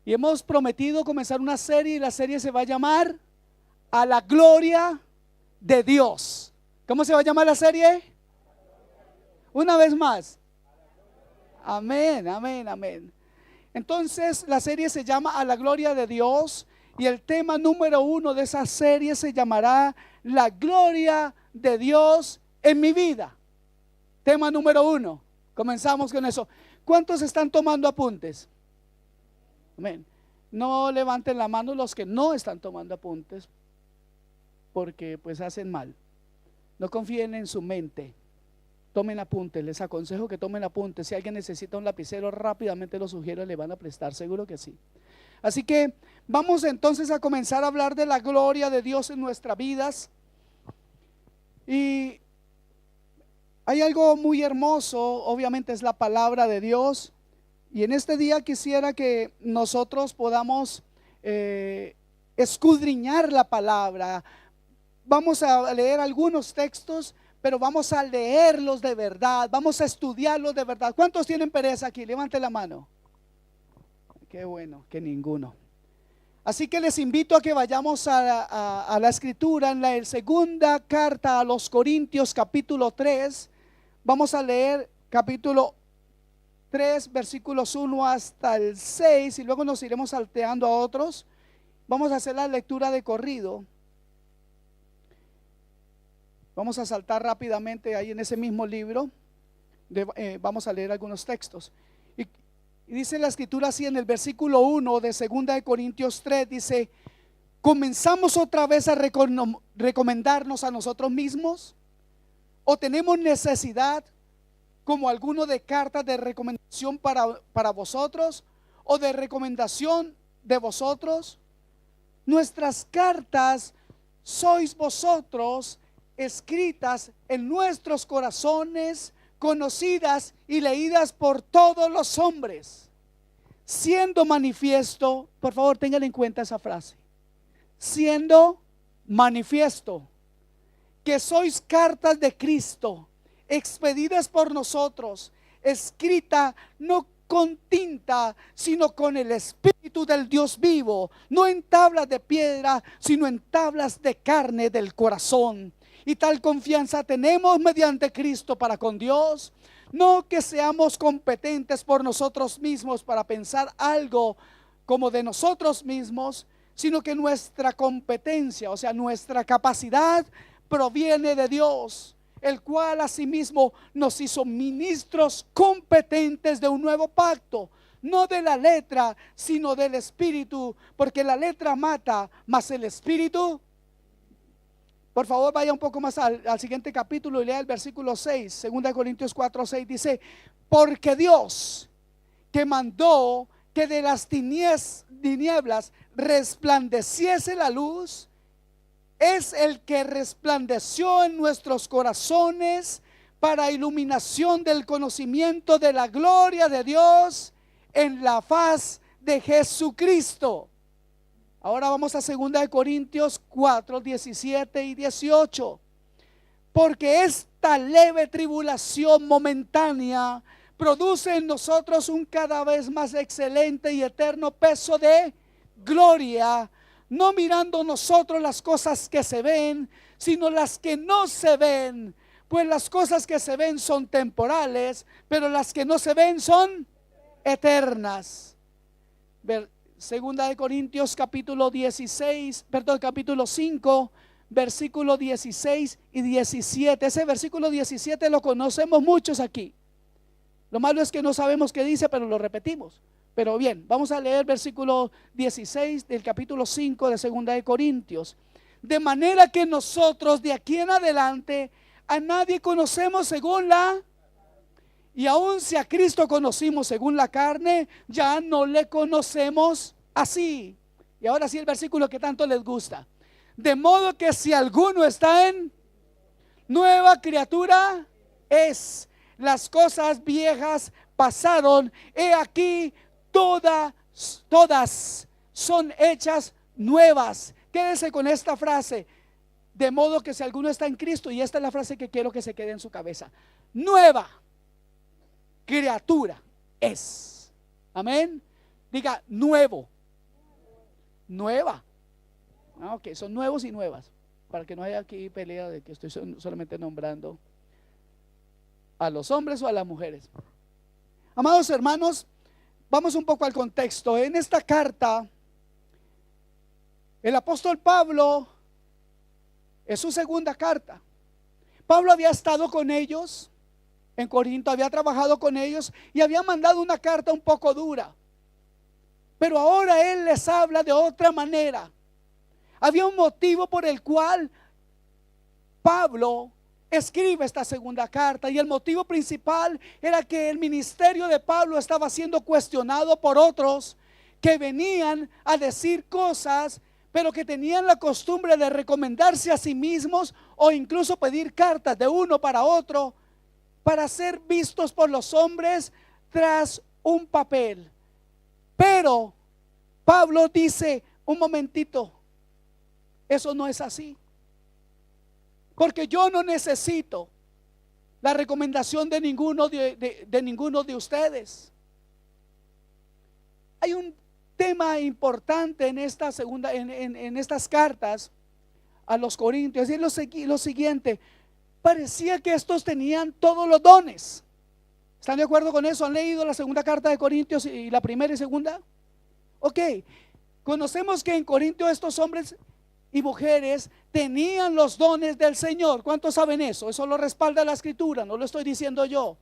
Y hemos prometido comenzar una serie y la serie se va a llamar A la Gloria de Dios. ¿Cómo se va a llamar la serie? Una vez más. Amén, amén, amén. Entonces la serie se llama A la Gloria de Dios y el tema número 1 de esa serie se llamará La Gloria de Dios en mi vida. Tema número 1. Comenzamos con eso. ¿Cuántos están tomando apuntes? Amén. No levanten la mano los que no están tomando apuntes, porque pues hacen mal. No confíen en su mente. Tomen apuntes, les aconsejo que tomen apuntes. Si alguien necesita un lapicero, rápidamente lo sugiero, le van a prestar, seguro que sí. Así que vamos entonces a comenzar a hablar de la gloria de Dios en nuestras vidas. Y hay algo muy hermoso, obviamente es la palabra de Dios. Y en este día quisiera que nosotros podamos escudriñar la palabra. Vamos a leer algunos textos, pero vamos a leerlos de verdad, vamos a estudiarlos de verdad. ¿Cuántos tienen pereza aquí? Levante la mano. Qué bueno, que ninguno. Así que les invito a que vayamos a la escritura en la segunda carta a los Corintios capítulo 3. Vamos a leer capítulo 3 versículos 1 hasta el 6 y luego nos iremos salteando a otros. Vamos a hacer la lectura de corrido. Vamos a saltar rápidamente ahí en ese mismo libro. Vamos a leer algunos textos. Y dice la escritura así en el versículo 1 de 2 de Corintios 3, dice: ¿comenzamos otra vez a recomendarnos a nosotros mismos? ¿O tenemos necesidad, como alguno, de cartas de recomendación para vosotros, o de recomendación de vosotros? Nuestras cartas sois vosotros, escritas en nuestros corazones, conocidas y leídas por todos los hombres, siendo manifiesto, por favor tengan en cuenta esa frase, siendo manifiesto, que sois cartas de Cristo, expedidas por nosotros, escrita no con tinta, sino con el Espíritu del Dios vivo, no en tablas de piedra, sino en tablas de carne del corazón. Y tal confianza tenemos mediante Cristo para con Dios, no que seamos competentes por nosotros mismos para pensar algo como de nosotros mismos, sino que nuestra competencia, o sea, nuestra capacidad proviene de Dios, el cual asimismo nos hizo ministros competentes de un nuevo pacto, no de la letra, sino del Espíritu, porque la letra mata, mas el Espíritu. Por favor, vaya un poco más al siguiente capítulo y lea el versículo 6, 2 Corintios 4, 6, dice: porque Dios, que mandó que de las tinieblas resplandeciese la luz, es el que resplandeció en nuestros corazones para iluminación del conocimiento de la gloria de Dios en la faz de Jesucristo. Ahora vamos a 2 Corintios 4, 17 y 18. Porque esta leve tribulación momentánea produce en nosotros un cada vez más excelente y eterno peso de gloria, no mirando nosotros las cosas que se ven, sino las que no se ven. Pues las cosas que se ven son temporales, pero las que no se ven son eternas. Segunda de Corintios capítulo 5, versículo 16 y 17. Ese versículo 17 lo conocemos muchos aquí. Lo malo es que no sabemos qué dice, pero lo repetimos. Pero bien, vamos a leer versículo 16 del capítulo 5 de Segunda de Corintios. De manera que nosotros de aquí en adelante a nadie conocemos según la... Y aun si a Cristo conocimos según la carne, ya no le conocemos así. Y ahora sí el versículo que tanto les gusta. De modo que si alguno está en nueva criatura es, las cosas viejas pasaron, he aquí todas son hechas nuevas. Quédese con esta frase: de modo que si alguno está en Cristo, y esta es la frase que quiero que se quede en su cabeza: nueva criatura es. Amén. Diga nuevo. nueva. Ok, son nuevos y nuevas, para que no haya aquí pelea de que estoy solamente nombrando a los hombres o a las mujeres. Amados hermanos, vamos un poco al contexto. En esta carta, el apóstol Pablo, es su segunda carta. Pablo había estado con ellos en Corinto, había trabajado con ellos y había mandado una carta un poco dura. Pero ahora él les habla de otra manera. Había un motivo por el cual Pablo escribe esta segunda carta, y el motivo principal era que el ministerio de Pablo estaba siendo cuestionado por otros que venían a decir cosas, pero que tenían la costumbre de recomendarse a sí mismos o incluso pedir cartas de uno para otro para ser vistos por los hombres tras un papel. Pero Pablo dice: un momentito, eso no es así. Porque yo no necesito la recomendación de ninguno de ustedes. Hay un tema importante en esta segunda, en estas cartas a los Corintios, y es lo siguiente: parecía que estos tenían todos los dones. ¿Están de acuerdo con eso? ¿Han leído la segunda carta de Corintios y la primera y segunda? Ok, conocemos que en Corinto estos hombres y mujeres tenían los dones del Señor. ¿Cuántos saben eso? Eso lo respalda la escritura, no lo estoy diciendo yo.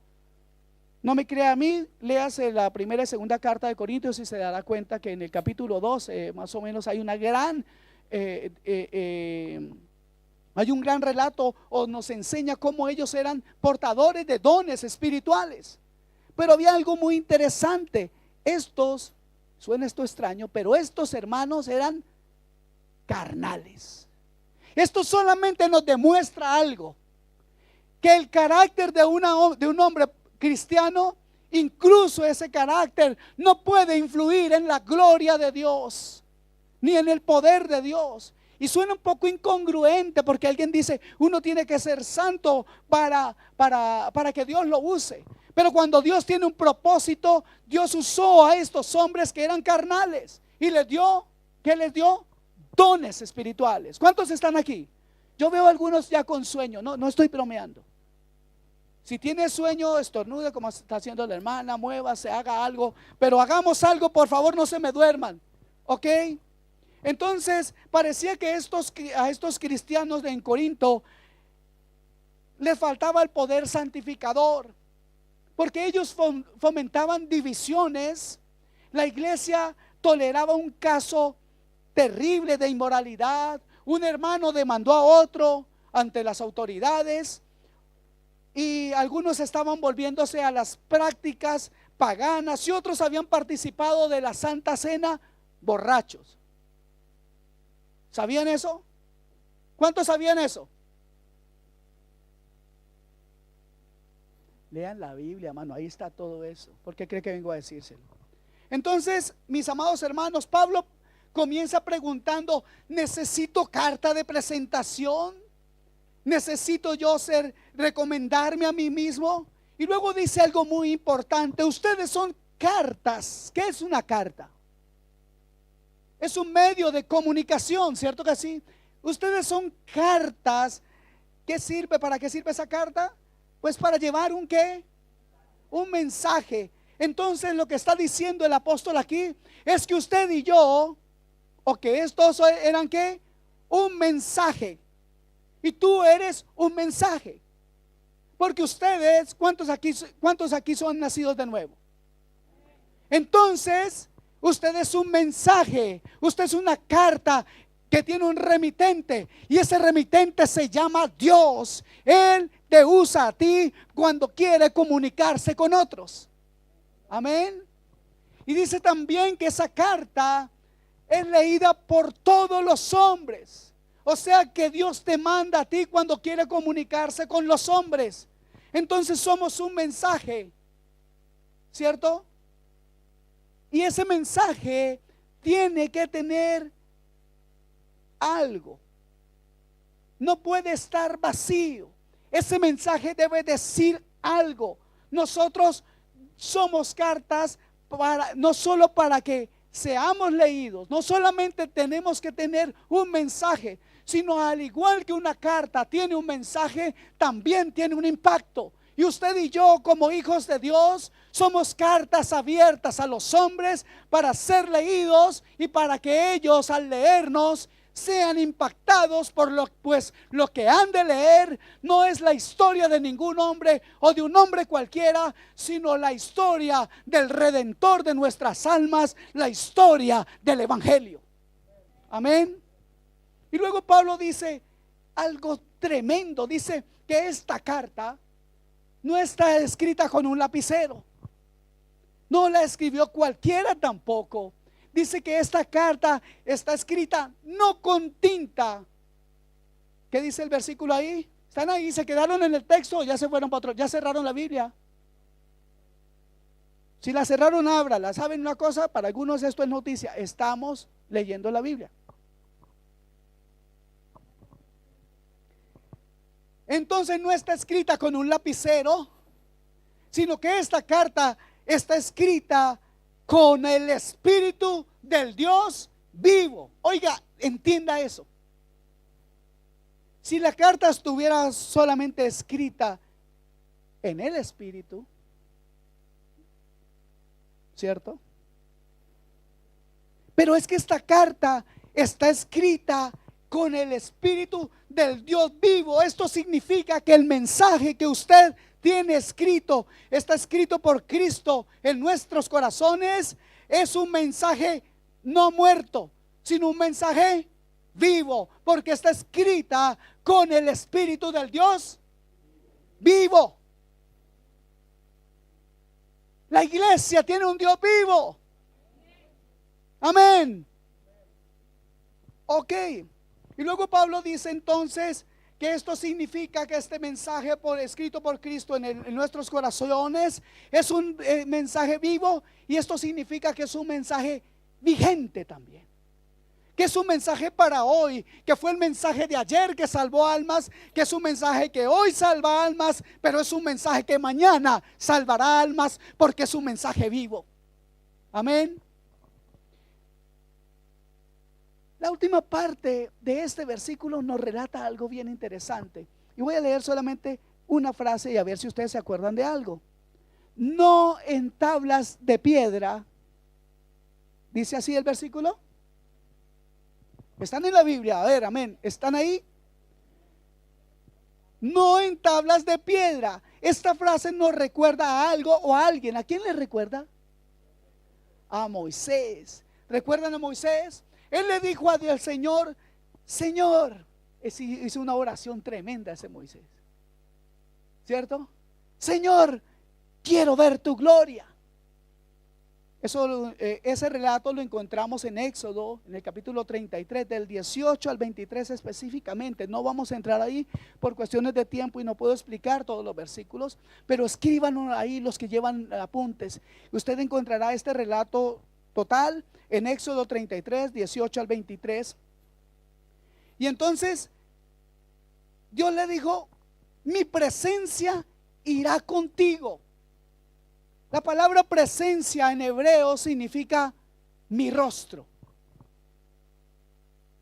No me crea a mí, léase la primera y segunda carta de Corintios y se dará cuenta que en el capítulo 2 más o menos hay una gran hay un gran relato, o nos enseña cómo ellos eran portadores de dones espirituales. Pero había algo muy interesante. Estos, suena esto extraño, pero estos hermanos eran carnales. Esto solamente nos demuestra algo: que el carácter de un hombre cristiano, incluso ese carácter, no puede influir en la gloria de Dios, ni en el poder de Dios. Y suena un poco incongruente, porque alguien dice: uno tiene que ser santo para que Dios lo use. Pero cuando Dios tiene un propósito, Dios usó a estos hombres que eran carnales y les dio, ¿qué les dio? Dones espirituales. ¿Cuántos están aquí? Yo veo a algunos ya con sueño, no estoy bromeando. Si tiene sueño, estornude como está haciendo la hermana, muévase, haga algo, pero hagamos algo, por favor, no se me duerman, ¿ok? Entonces parecía que a estos cristianos en Corinto les faltaba el poder santificador, porque ellos fomentaban divisiones. La iglesia toleraba un caso terrible de inmoralidad. Un hermano demandó a otro ante las autoridades, y algunos estaban volviéndose a las prácticas paganas, y otros habían participado de la Santa Cena borrachos. ¿Sabían eso? ¿Cuántos sabían eso? Lean la Biblia, hermano, ahí está todo eso. ¿Por qué cree que vengo a decírselo? Entonces, mis amados hermanos, Pablo comienza preguntando: ¿necesito carta de presentación? ¿Necesito yo recomendarme a mí mismo? Y luego dice algo muy importante: ustedes son cartas. ¿Qué es una carta? Es un medio de comunicación, ¿cierto que sí? Ustedes son cartas. ¿Qué sirve? ¿Para qué sirve esa carta? Pues para llevar un ¿qué? Un mensaje. Entonces lo que está diciendo el apóstol aquí es que usted y yo, o que estos eran ¿qué? Un mensaje. Y tú eres un mensaje. Porque ustedes, ¿cuántos aquí son nacidos de nuevo? Entonces, usted es un mensaje, usted es una carta que tiene un remitente, y ese remitente se llama Dios. Él te usa a ti cuando quiere comunicarse con otros. Amén. Y dice también que esa carta es leída por todos los hombres. O sea que Dios te manda a ti cuando quiere comunicarse con los hombres. Entonces somos un mensaje, ¿cierto? Y ese mensaje tiene que tener algo. No puede estar vacío. Ese mensaje debe decir algo. Nosotros somos cartas no solo para que seamos leídos. No solamente tenemos que tener un mensaje, sino al igual que una carta tiene un mensaje, también tiene un impacto. Y usted y yo, como hijos de Dios, somos cartas abiertas a los hombres para ser leídos y para que ellos, al leernos, sean impactados por lo que han de leer no es la historia de ningún hombre o de un hombre cualquiera, sino la historia del Redentor de nuestras almas, la historia del Evangelio. Amén. Y luego Pablo dice algo tremendo, dice que esta carta no está escrita con un lapicero, no la escribió cualquiera tampoco. Dice que esta carta está escrita no con tinta. ¿Qué dice el versículo ahí? ¿Están ahí? ¿Se quedaron en el texto o ya se fueron para otro? ¿Ya cerraron la Biblia? Si la cerraron, ábrala. ¿Saben una cosa? Para algunos esto es noticia. Estamos leyendo la Biblia. Entonces no está escrita con un lapicero, sino que esta carta está escrita con el Espíritu del Dios vivo. Oiga, entienda eso. Si la carta estuviera solamente escrita en el Espíritu, ¿cierto? Pero es que esta carta está escrita con el Espíritu del Dios vivo. Esto significa que el mensaje que usted tiene escrito, está escrito por Cristo en nuestros corazones, es un mensaje no muerto, sino un mensaje vivo, porque está escrita con el Espíritu del Dios vivo. La iglesia tiene un Dios vivo. Amén. Ok. Y luego Pablo dice entonces que esto significa que este mensaje escrito por Cristo en nuestros corazones es un mensaje vivo, y esto significa que es un mensaje vigente también, que es un mensaje para hoy, que fue el mensaje de ayer que salvó almas, que es un mensaje que hoy salva almas, pero es un mensaje que mañana salvará almas, porque es un mensaje vivo. Amén. La última parte de este versículo nos relata algo bien interesante, y voy a leer solamente una frase y a ver si ustedes se acuerdan de algo. No en tablas de piedra, dice así el versículo. Están en la Biblia, a ver, amén, ¿están ahí? No en tablas de piedra. Esta frase nos recuerda a algo o a alguien. ¿A quién le recuerda? A Moisés. ¿Recuerdan a Moisés? Él le dijo al Señor, Señor, hizo una oración tremenda ese Moisés, ¿cierto? Señor, quiero ver tu gloria. Ese relato lo encontramos en Éxodo, en el capítulo 33, del 18 al 23 específicamente. No vamos a entrar ahí por cuestiones de tiempo y no puedo explicar todos los versículos, pero escríbanlo ahí los que llevan apuntes. Usted encontrará este relato total en Éxodo 33, 18 al 23. Y entonces Dios le dijo, mi presencia irá contigo. La palabra presencia en hebreo significa mi rostro.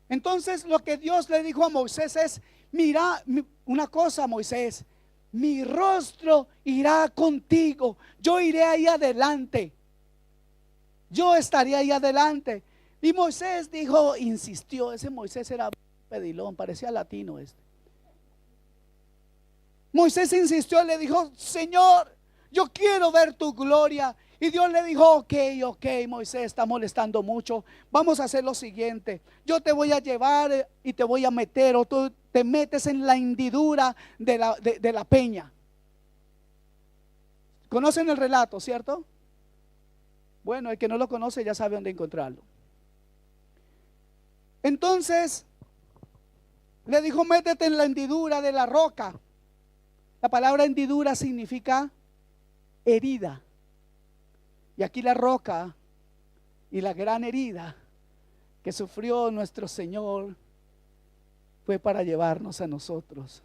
Entonces lo que Dios le dijo a Moisés es, mira una cosa, Moisés, mi rostro irá contigo, yo iré ahí adelante, yo estaré ahí adelante. Y Moisés dijo, insistió, ese Moisés era pedilón, parecía latino este. Moisés insistió, le dijo, Señor, yo quiero ver tu gloria. Y Dios le dijo, ok, Moisés, está molestando mucho. Vamos a hacer lo siguiente, yo te voy a llevar y te voy a meter, o tú te metes en la hendidura de la peña. ¿Conocen el relato, cierto? Bueno, el que no lo conoce ya sabe dónde encontrarlo. Entonces le dijo, métete en la hendidura de la roca. La palabra hendidura significa herida. Y aquí la roca y la gran herida que sufrió nuestro Señor fue para llevarnos a nosotros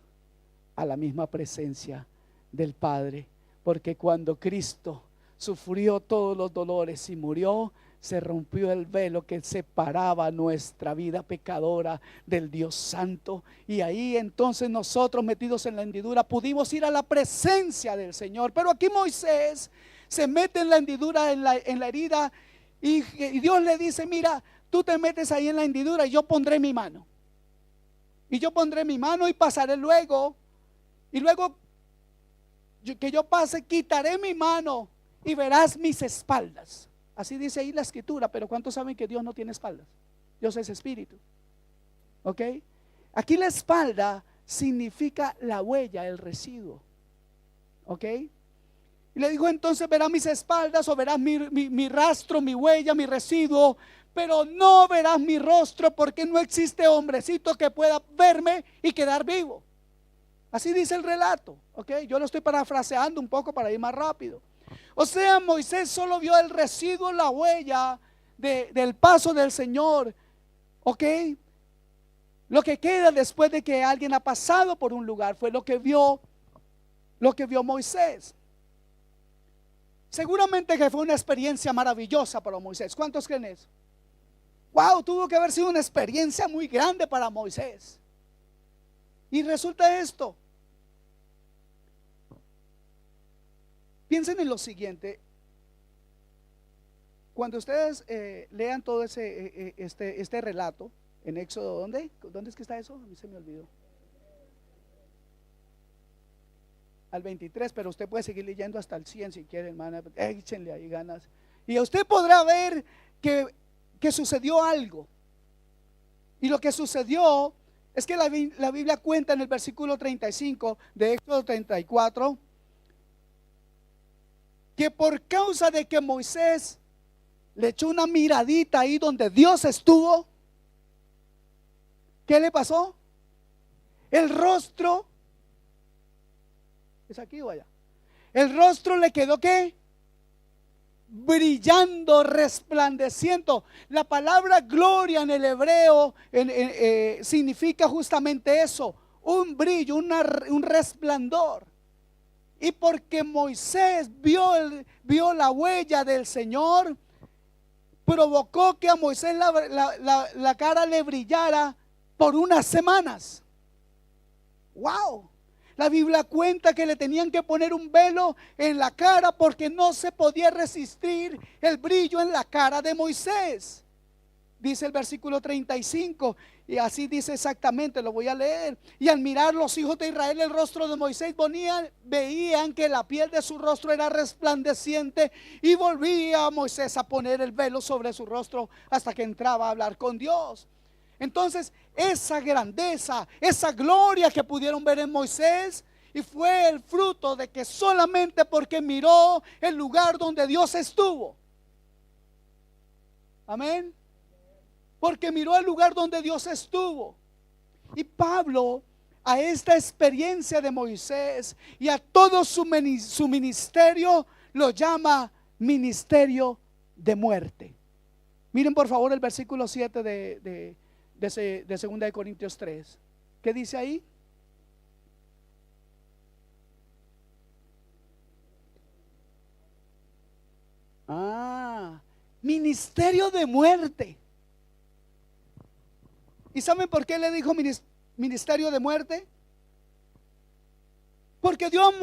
a la misma presencia del Padre. Porque cuando Cristo sufrió todos los dolores y murió, se rompió el velo que separaba nuestra vida pecadora del Dios Santo. Y ahí entonces nosotros, metidos en la hendidura, pudimos ir a la presencia del Señor. Pero aquí Moisés se mete en la hendidura, en la herida, y Dios le dice: mira, tú te metes ahí en la hendidura y yo pondré mi mano. Y yo pondré mi mano y pasaré luego. Y luego que yo pase, quitaré mi mano y verás mis espaldas. Así dice ahí la escritura. Pero ¿cuántos saben que Dios no tiene espaldas? Dios es espíritu. ¿Ok? Aquí la espalda significa la huella, el residuo. ¿Ok? Y le dijo: entonces verás mis espaldas, o verás mi rastro, mi huella, mi residuo, pero no verás mi rostro, porque no existe hombrecito que pueda verme y quedar vivo. Así dice el relato. ¿Ok? Yo lo estoy parafraseando un poco para ir más rápido. O sea, Moisés solo vio el residuo, la huella del paso del Señor. ¿Ok? Lo que queda después de que alguien ha pasado por un lugar fue lo que vio Moisés. Seguramente que fue una experiencia maravillosa para Moisés. ¿Cuántos creen eso? Wow, tuvo que haber sido una experiencia muy grande para Moisés. Y resulta esto. Piensen en lo siguiente. Cuando ustedes lean todo este relato en Éxodo, ¿dónde es que está eso? A mí se me olvidó. Al 23, pero usted puede seguir leyendo hasta el 100 si quiere, hermana. Échenle ahí ganas. Y usted podrá ver que sucedió algo. Y lo que sucedió es que la Biblia cuenta en el versículo 35 de Éxodo 34 que por causa de que Moisés le echó una miradita ahí donde Dios estuvo, ¿qué le pasó? El rostro, ¿es aquí o allá? El rostro le quedó ¿qué? Brillando, resplandeciendo. La palabra gloria en el hebreo significa justamente eso: un brillo, un resplandor. Y porque Moisés vio la huella del Señor, provocó que a Moisés la cara le brillara por unas semanas. ¡Wow! La Biblia cuenta que le tenían que poner un velo en la cara porque no se podía resistir el brillo en la cara de Moisés. Dice el versículo 35, y así dice exactamente, lo voy a leer. Y al mirar los hijos de Israel el rostro de Moisés, veían que la piel de su rostro era resplandeciente, y volvía a Moisés a poner el velo sobre su rostro hasta que entraba a hablar con Dios. Entonces, esa grandeza, esa gloria que pudieron ver en Moisés, y fue el fruto de que solamente porque miró el lugar donde Dios estuvo. Amén. Porque miró el lugar donde Dios estuvo. Y Pablo, a esta experiencia de Moisés y a todo su ministerio, lo llama ministerio de muerte. Miren por favor el versículo 7 de 2 de Corintios 3. ¿Qué dice ahí? Ministerio de muerte. ¿Y saben por qué le dijo ministerio de muerte? Porque Dios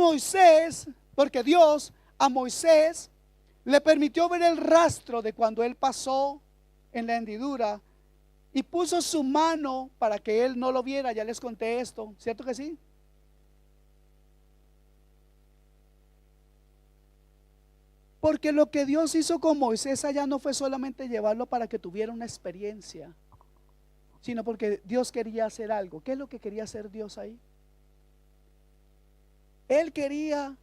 a Moisés le permitió ver el rastro de cuando él pasó en la hendidura y puso su mano para que él no lo viera. Ya les conté esto, ¿cierto que sí? Porque lo que Dios hizo con Moisés allá no fue solamente llevarlo para que tuviera una experiencia, sino porque Dios quería hacer algo. ¿Qué es lo que quería hacer Dios ahí? Él quería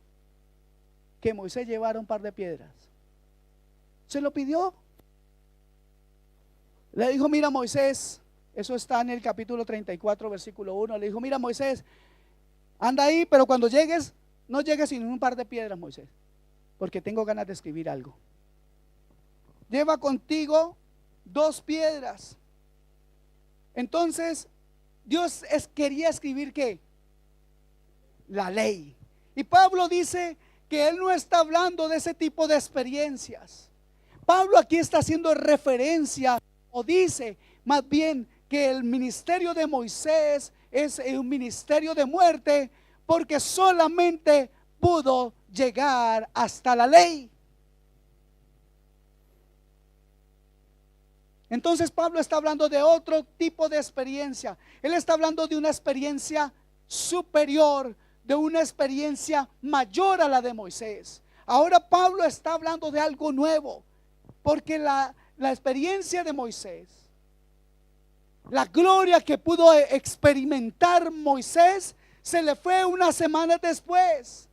que Moisés llevara un par de piedras. Se lo pidió. Le dijo: mira Moisés, eso está en el capítulo 34 versículo 1. Le dijo: mira Moisés, anda ahí, pero cuando llegues, no llegues sin un par de piedras, Moisés, porque tengo ganas de escribir algo. Lleva contigo 2 piedras. Entonces Dios quería escribir ¿qué? La ley. Y Pablo dice que él no está hablando de ese tipo de experiencias. Pablo aquí está haciendo referencia o dice más bien que el ministerio de Moisés es un ministerio de muerte porque solamente pudo llegar hasta la ley. Entonces Pablo está hablando de otro tipo de experiencia. Él está hablando de una experiencia superior, de una experiencia mayor a la de Moisés. Ahora Pablo está hablando de algo nuevo, porque la experiencia de Moisés, la gloria que pudo experimentar Moisés, se le fue unas semanas después.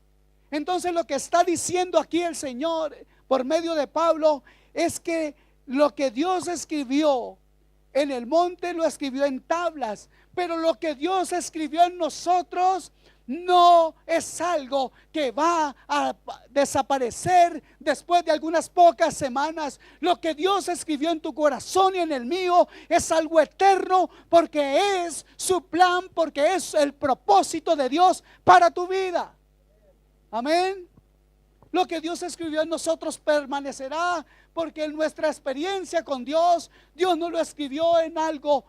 Entonces lo que está diciendo aquí el Señor por medio de Pablo es que lo que Dios escribió en el monte lo escribió en tablas, pero lo que Dios escribió en nosotros no es algo que va a desaparecer después de algunas pocas semanas. Lo que Dios escribió en tu corazón y en el mío es algo eterno, porque es su plan, porque es el propósito de Dios para tu vida. Amén. Lo que Dios escribió en nosotros permanecerá, porque en nuestra experiencia con Dios, Dios no lo escribió en algo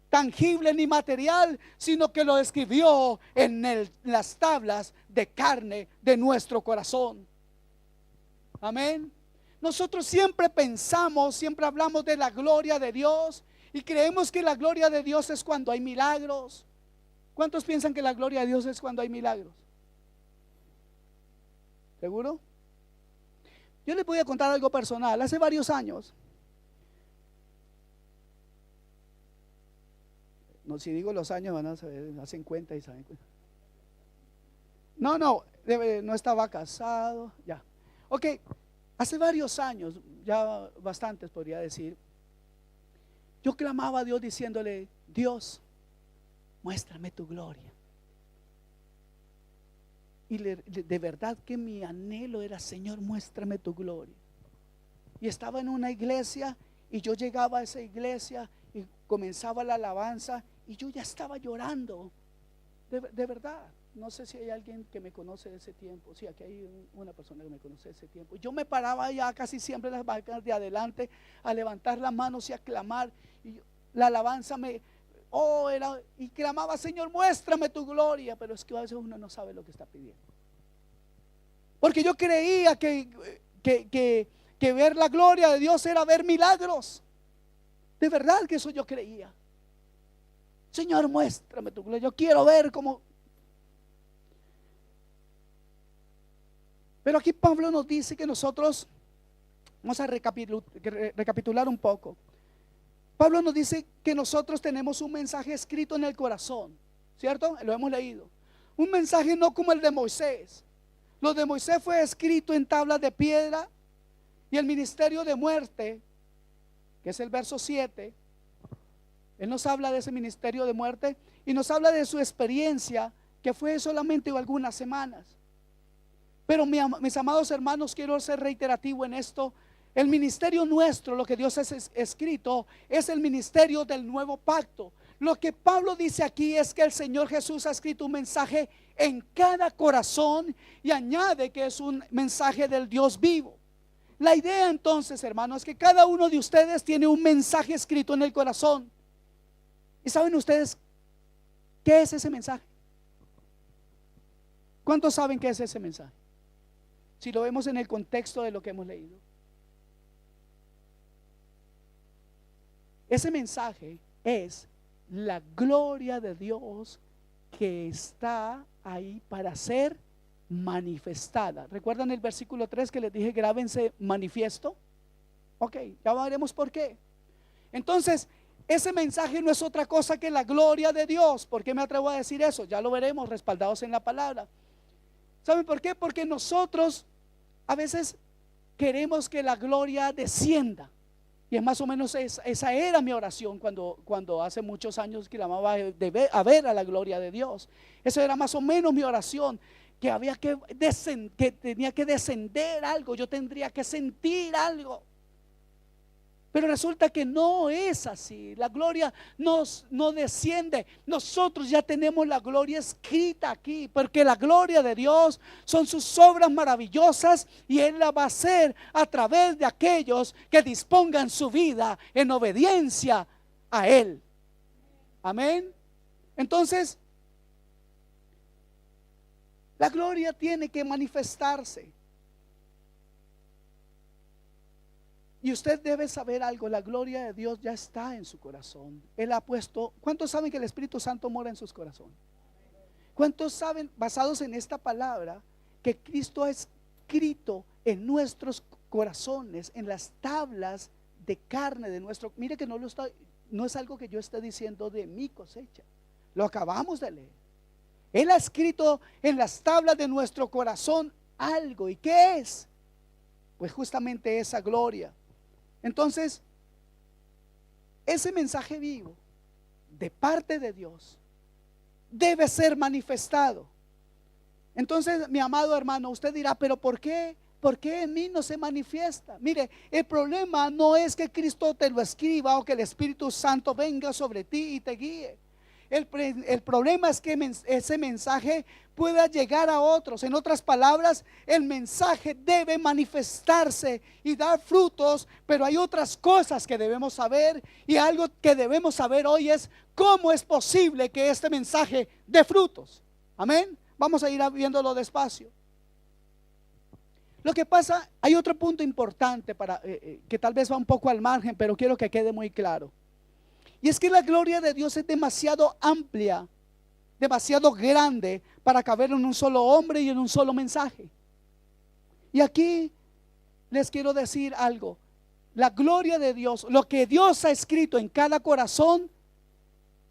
tangible ni material, sino que lo escribió en las tablas de carne de nuestro corazón. Amén. Nosotros siempre pensamos, siempre hablamos de la gloria de Dios y creemos que la gloria de Dios es cuando hay milagros. ¿Cuántos piensan que la gloria de Dios es cuando hay milagros? ¿Seguro? Yo les voy a contar algo personal. Hace varios años, no, si digo los años van a saber, hacen cuenta y saben. No estaba casado, ya. Ok, hace varios años, ya bastantes podría decir, yo clamaba a Dios diciéndole: Dios, muéstrame tu gloria. Y de verdad que mi anhelo era: Señor, muéstrame tu gloria. Y estaba en una iglesia y yo llegaba a esa iglesia y comenzaba la alabanza y yo ya estaba llorando, de verdad. No sé si hay alguien que me conoce de ese tiempo. Sí, aquí hay una persona que me conoce de ese tiempo. Yo me paraba ya casi siempre en las bancas de adelante a levantar las manos y a clamar, y la alabanza y clamaba: Señor, muéstrame tu gloria. Pero es que a veces uno no sabe lo que está pidiendo, porque yo creía que ver la gloria de Dios era ver milagros. De verdad que eso yo creía. Señor, muéstrame tu gloria, yo quiero ver cómo. Pero aquí Pablo nos dice que nosotros, vamos a recapitular un poco. Pablo nos dice que nosotros tenemos un mensaje escrito en el corazón, ¿cierto? Lo hemos leído. Un mensaje no como el de Moisés. Lo de Moisés fue escrito en tablas de piedra, y el ministerio de muerte, que es el verso 7, él nos habla de ese ministerio de muerte y nos habla de su experiencia, que fue solamente algunas semanas. Pero mis amados hermanos, quiero ser reiterativo en esto. El ministerio nuestro, lo que Dios ha escrito, es el ministerio del nuevo pacto. Lo que Pablo dice aquí es que el Señor Jesús ha escrito un mensaje en cada corazón, y añade que es un mensaje del Dios vivo. La idea entonces, hermanos, es que cada uno de ustedes tiene un mensaje escrito en el corazón. ¿Y saben ustedes qué es ese mensaje? ¿Cuántos saben qué es ese mensaje? Si lo vemos en el contexto de lo que hemos leído. Ese mensaje es la gloria de Dios que está ahí para ser manifestada. ¿Recuerdan el versículo 3 que les dije? Grábense: manifiesto. Ok, ya veremos por qué. Entonces, ese mensaje no es otra cosa que la gloria de Dios. ¿Por qué me atrevo a decir eso? Ya lo veremos, respaldados en la palabra. ¿Saben por qué? Porque nosotros a veces queremos que la gloria descienda. Y es más o menos esa era mi oración cuando hace muchos años clamaba a ver a la gloria de Dios. Eso era más o menos mi oración, que había que tenía que descender algo, yo tendría que sentir algo. Pero resulta que no es así. La gloria no desciende. Nosotros ya tenemos la gloria escrita aquí, porque la gloria de Dios son sus obras maravillosas y Él la va a hacer a través de aquellos que dispongan su vida en obediencia a Él. Amén. Entonces, la gloria tiene que manifestarse. Y usted debe saber algo, la gloria de Dios ya está en su corazón. Él ha puesto, ¿cuántos saben que el Espíritu Santo mora en sus corazones? ¿Cuántos saben, basados en esta palabra, que Cristo ha escrito en nuestros corazones, en las tablas de carne de nuestro? Mire que no es algo que yo esté diciendo de mi cosecha, lo acabamos de leer. Él ha escrito en las tablas de nuestro corazón algo. ¿Y qué es? Pues justamente esa gloria. Entonces, ese mensaje vivo de parte de Dios debe ser manifestado. Entonces, mi amado hermano, usted dirá, pero ¿por qué? ¿Por qué en mí no se manifiesta? Mire, el problema no es que Cristo te lo escriba o que el Espíritu Santo venga sobre ti y te guíe. El problema es que ese mensaje pueda llegar a otros. En otras palabras, el mensaje debe manifestarse y dar frutos, pero hay otras cosas que debemos saber, y algo que debemos saber hoy es cómo es posible que este mensaje dé frutos. Amén. Vamos a ir viéndolo despacio. Lo que pasa, hay otro punto importante que tal vez va un poco al margen, pero quiero que quede muy claro. Y es que la gloria de Dios es demasiado amplia, demasiado grande para caber en un solo hombre y en un solo mensaje. Y aquí les quiero decir algo. La gloria de Dios, lo que Dios ha escrito en cada corazón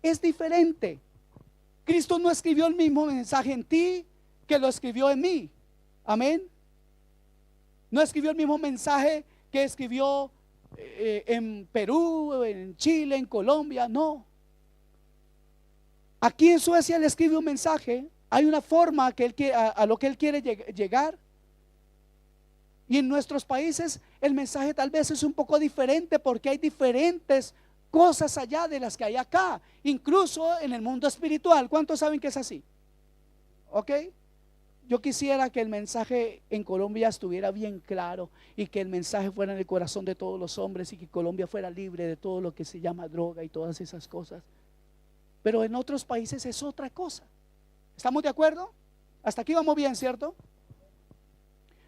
es diferente. Cristo no escribió el mismo mensaje en ti que lo escribió en mí. Amén. No escribió el mismo mensaje que escribió en Perú, en Chile, en Colombia, no. Aquí en Suecia le escribe un mensaje, hay una forma que a lo que él quiere llegar. Y en nuestros países el mensaje tal vez es un poco diferente, porque hay diferentes cosas allá de las que hay acá, incluso en el mundo espiritual. ¿Cuántos saben que es así? ¿Ok? Yo quisiera que el mensaje en Colombia estuviera bien claro, y que el mensaje fuera en el corazón de todos los hombres, y que Colombia fuera libre de todo lo que se llama droga y todas esas cosas. Pero en otros países es otra cosa. ¿Estamos de acuerdo? Hasta aquí vamos bien, ¿cierto?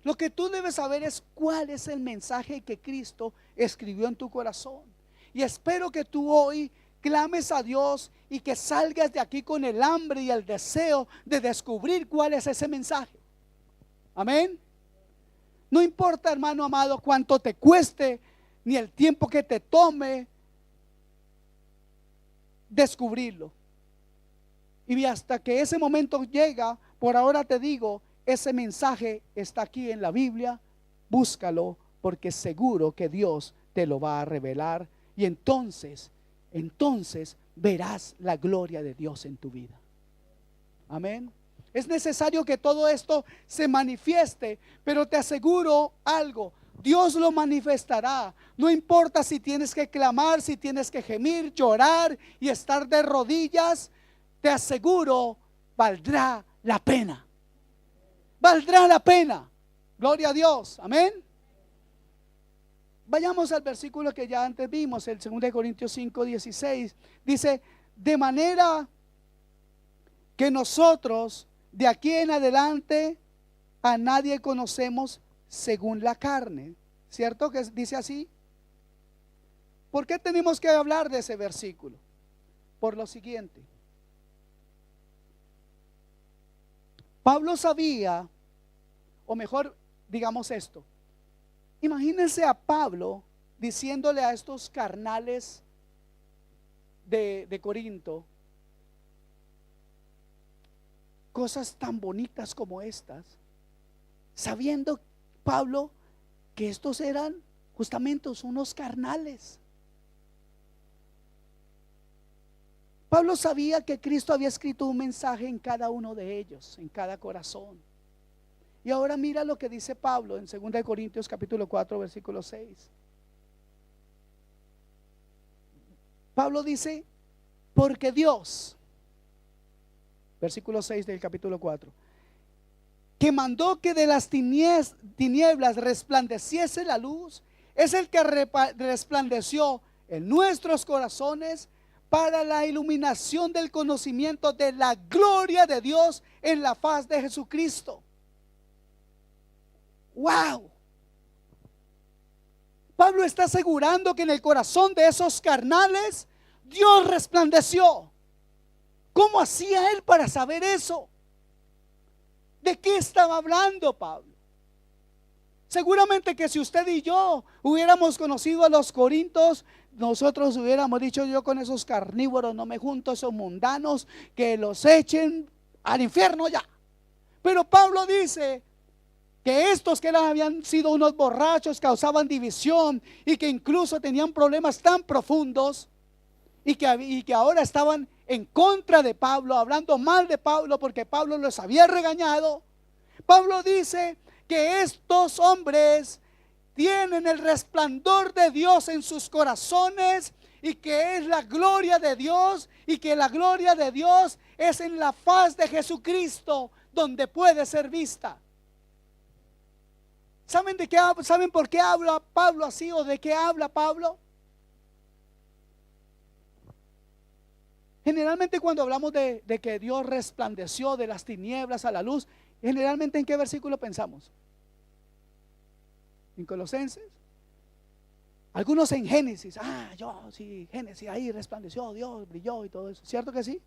Lo que tú debes saber es cuál es el mensaje que Cristo escribió en tu corazón. Y espero que tú hoy clames a Dios y que salgas de aquí con el hambre y el deseo de descubrir cuál es ese mensaje. Amén. No importa, hermano amado, cuánto te cueste, ni el tiempo que te tome descubrirlo. Y hasta que ese momento llega, por ahora te digo, ese mensaje está aquí en la Biblia. Búscalo, porque seguro que Dios te lo va a revelar, y entonces verás la gloria de Dios en tu vida. Amén. Es necesario que todo esto se manifieste, pero te aseguro algo: Dios lo manifestará. No importa si tienes que clamar, si tienes que gemir, llorar y estar de rodillas, te aseguro, valdrá la pena. Valdrá la pena. Gloria a Dios. Amén. Vayamos al versículo que ya antes vimos, el 2 Corintios 5:16. Dice: de manera que nosotros de aquí en adelante a nadie conocemos según la carne. ¿Cierto que dice así? ¿Por qué tenemos que hablar de ese versículo? Por lo siguiente: Pablo sabía, o mejor digamos esto, imagínense a Pablo diciéndole a estos carnales de Corinto cosas tan bonitas como estas, sabiendo Pablo que estos eran justamente unos carnales. Pablo sabía que Cristo había escrito un mensaje en cada uno de ellos, en cada corazón. Y ahora mira lo que dice Pablo en 2 Corintios capítulo 4 versículo 6. Pablo dice, porque Dios, versículo 6 del capítulo 4, que mandó que de las tinieblas resplandeciese la luz, es el que resplandeció en nuestros corazones para la iluminación del conocimiento de la gloria de Dios en la faz de Jesucristo. ¡Wow! Pablo está asegurando que en el corazón de esos carnales Dios resplandeció. ¿Cómo hacía él para saber eso? ¿De qué estaba hablando Pablo? Seguramente que si usted y yo hubiéramos conocido a los corintios, nosotros hubiéramos dicho: yo con esos carnívoros no me junto, esos mundanos, que los echen al infierno ya. Pero Pablo dice que estos que habían sido unos borrachos, causaban división y que incluso tenían problemas tan profundos y que ahora estaban en contra de Pablo, hablando mal de Pablo porque Pablo los había regañado. Pablo dice que estos hombres tienen el resplandor de Dios en sus corazones y que es la gloria de Dios, y que la gloria de Dios es en la faz de Jesucristo donde puede ser vista. ¿Saben por qué habla Pablo así, o de qué habla Pablo? Generalmente cuando hablamos de que Dios resplandeció de las tinieblas a la luz, generalmente ¿en qué versículo pensamos? ¿En Colosenses? Algunos en Génesis. Génesis, ahí resplandeció Dios, brilló y todo eso. ¿Cierto que sí?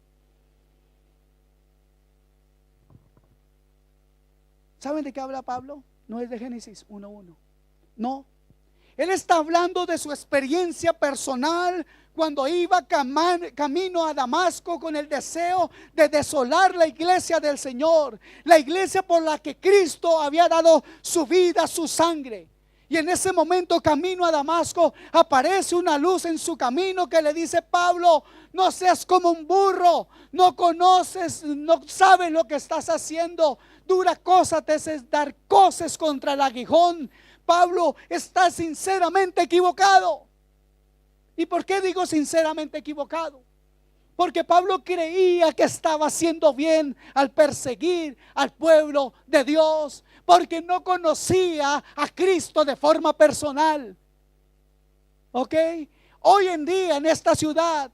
¿Saben de qué habla Pablo? No es de Génesis 1:1. No. Él está hablando de su experiencia personal cuando iba camino a Damasco con el deseo de desolar la iglesia del Señor, la iglesia por la que Cristo había dado su vida, su sangre. Y en ese momento, camino a Damasco, aparece una luz en su camino que le dice: Pablo, no seas como un burro, no conoces, no sabes lo que estás haciendo. Dura cosa te es dar coces contra el aguijón. Pablo, está sinceramente equivocado. ¿Y por qué digo sinceramente equivocado? Porque Pablo creía que estaba haciendo bien al perseguir al pueblo de Dios, porque no conocía a Cristo de forma personal. ¿Ok? Hoy en día en esta ciudad,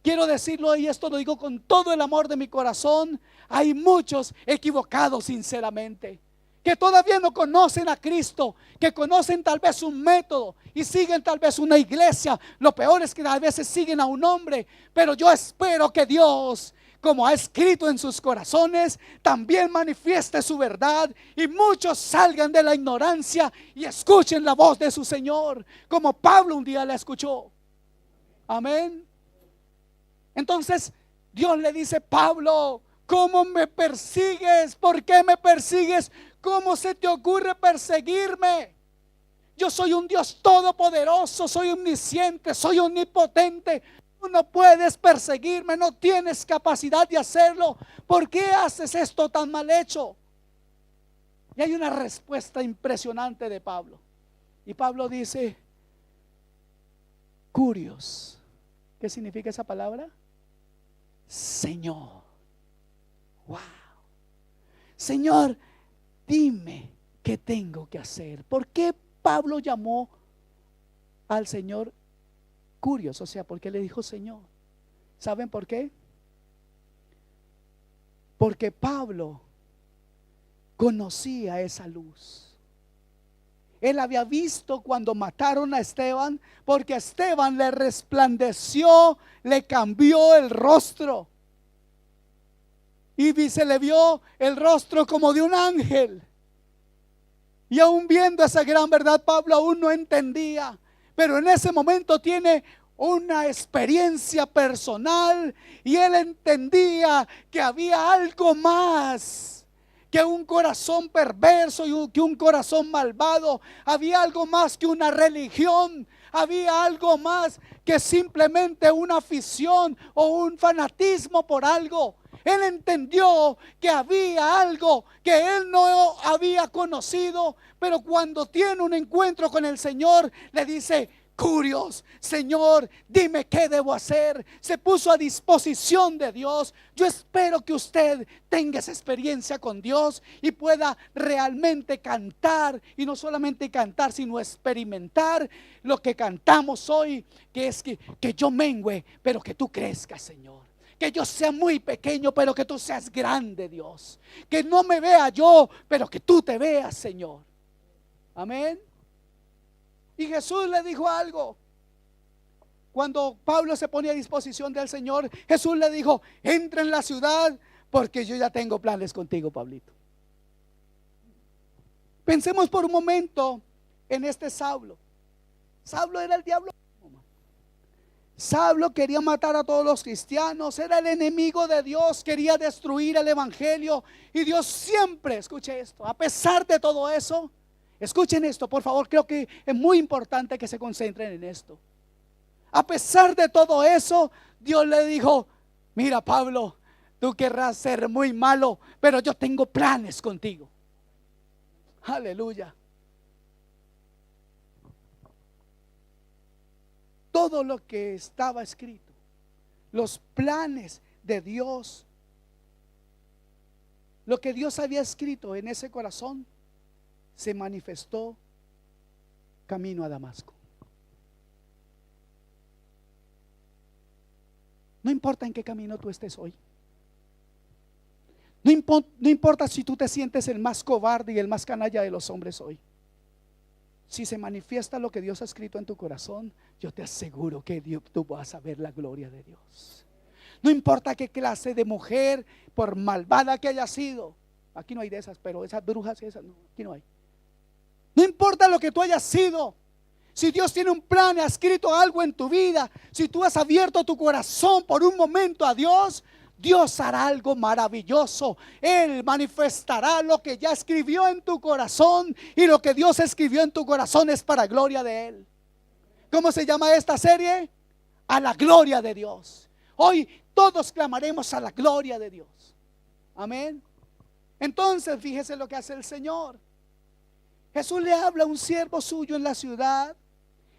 quiero decirlo, y esto lo digo con todo el amor de mi corazón, hay muchos equivocados sinceramente, que todavía no conocen a Cristo, que conocen tal vez un método y siguen tal vez una iglesia. Lo peor es que a veces siguen a un hombre, pero yo espero que Dios, como ha escrito en sus corazones, también manifieste su verdad y muchos salgan de la ignorancia y escuchen la voz de su Señor, como Pablo un día la escuchó. Amén. Entonces Dios le dice: Pablo, ¿cómo me persigues? ¿Por qué me persigues? ¿Cómo se te ocurre perseguirme? Yo soy un Dios todopoderoso, soy omnisciente, soy omnipotente. Tú no puedes perseguirme, no tienes capacidad de hacerlo. ¿Por qué haces esto tan mal hecho? Y hay una respuesta impresionante de Pablo. Y Pablo dice: Curios. ¿Qué significa esa palabra? Señor. Wow. Señor, dime qué tengo que hacer. ¿Por qué Pablo llamó al Señor Curios? O sea, ¿por qué le dijo Señor? ¿Saben por qué? Porque Pablo conocía esa luz. Él había visto cuando mataron a Esteban, porque Esteban le resplandeció, le cambió el rostro. Y se le vio el rostro como de un ángel. Y aún viendo esa gran verdad, Pablo aún no entendía. Pero en ese momento tiene una experiencia personal y él entendía que había algo más que un corazón perverso y que un corazón malvado. Había algo más que una religión. Había algo más que simplemente una afición o un fanatismo por algo. Él entendió que había algo que él no había conocido, pero cuando tiene un encuentro con el Señor, le dice: curios, Señor, dime qué debo hacer. Se puso a disposición de Dios. Yo espero que usted tenga esa experiencia con Dios y pueda realmente cantar, y no solamente cantar, sino experimentar lo que cantamos hoy, que es que yo mengüe, pero que tú crezcas, Señor. Que yo sea muy pequeño, pero que tú seas grande, Dios. Que no me vea yo, pero que tú te veas, Señor. Amén. Y Jesús le dijo algo. Cuando Pablo se pone a disposición del Señor, Jesús le dijo: entra en la ciudad, porque yo ya tengo planes contigo, Pablito. Pensemos por un momento en este Saulo. Saulo era el diablo. Saulo quería matar a todos los cristianos, era el enemigo de Dios, quería destruir el evangelio. Y Dios siempre, escuche esto, a pesar de todo eso, escuchen esto, por favor, creo que es muy importante que se concentren en esto. A pesar de todo eso, Dios le dijo: mira, Pablo, tú querrás ser muy malo, pero yo tengo planes contigo. Aleluya. Todo lo que estaba escrito, los planes de Dios, lo que Dios había escrito en ese corazón, se manifestó camino a Damasco. No importa en qué camino tú estés hoy. No importa si tú te sientes el más cobarde y el más canalla de los hombres hoy. Si se manifiesta lo que Dios ha escrito en tu corazón, yo te aseguro que tú vas a ver la gloria de Dios. No importa qué clase de mujer, por malvada que haya sido. Aquí no hay de esas, pero esas brujas y esas no, aquí no hay. No importa lo que tú hayas sido. Si Dios tiene un plan, ha escrito algo en tu vida, si tú has abierto tu corazón por un momento a Dios, Dios hará algo maravilloso. Él manifestará lo que ya escribió en tu corazón, y lo que Dios escribió en tu corazón es para gloria de Él. ¿Cómo se llama esta serie? A la gloria de Dios. Hoy todos clamaremos a la gloria de Dios. Amén. Entonces fíjese lo que hace el Señor. Jesús le habla a un siervo suyo en la ciudad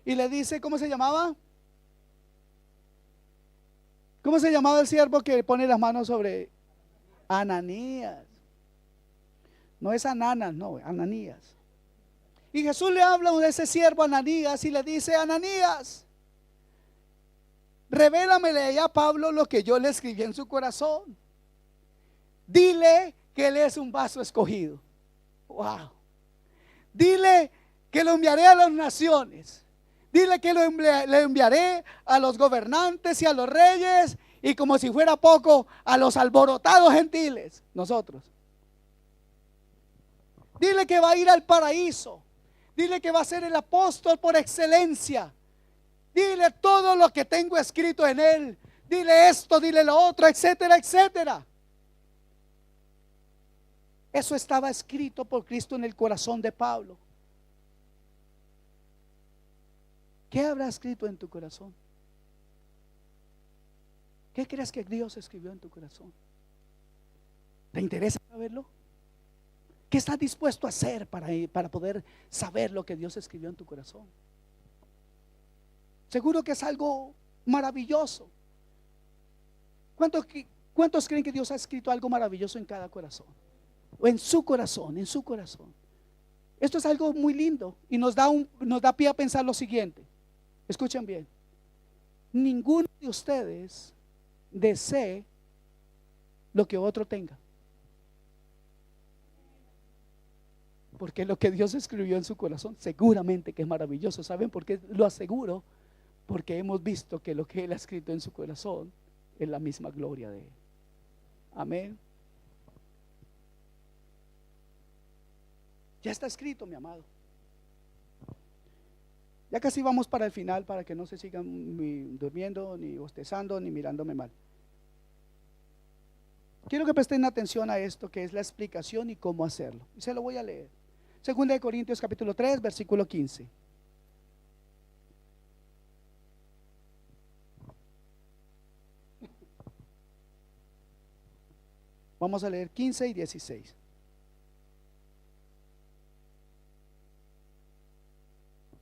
y le dice, ¿cómo se llamaba? ¿Cómo se llamaba el siervo que pone las manos sobre? Ananías. No es Ananas, no, Ananías. Y Jesús le habla a ese siervo Ananías y le dice: Ananías, revélamele a Pablo lo que yo le escribí en su corazón. Dile que él es un vaso escogido. Wow. Dile que lo enviaré a las naciones. Dile que le enviaré a los gobernantes y a los reyes, y como si fuera poco, a los alborotados gentiles, nosotros. Dile que va a ir al paraíso. Dile que va a ser el apóstol por excelencia. Dile todo lo que tengo escrito en él. Dile esto, dile lo otro, etcétera, etcétera. Eso estaba escrito por Cristo en el corazón de Pablo. ¿Qué habrá escrito en tu corazón? ¿Qué crees que Dios escribió en tu corazón? ¿Te interesa saberlo? ¿Qué estás dispuesto a hacer para poder saber lo que Dios escribió en tu corazón? Seguro que es algo maravilloso. ¿Cuántos creen que Dios ha escrito algo maravilloso en cada corazón? O en su corazón, en su corazón. Esto es algo muy lindo y nos da pie a pensar lo siguiente. Escuchen bien. Ninguno de ustedes desee lo que otro tenga, porque lo que Dios escribió en su corazón seguramente que es maravilloso. ¿Saben por qué lo aseguro? Porque hemos visto que lo que Él ha escrito en su corazón es la misma gloria de Él. Amén. Ya está escrito, mi amado. Ya casi vamos para el final, para que no se sigan durmiendo, ni bostezando, ni mirándome mal. Quiero que presten atención a esto, que es la explicación y cómo hacerlo. Y se lo voy a leer. Segunda de Corintios capítulo 3, versículo 15. Vamos a leer 15 y 16.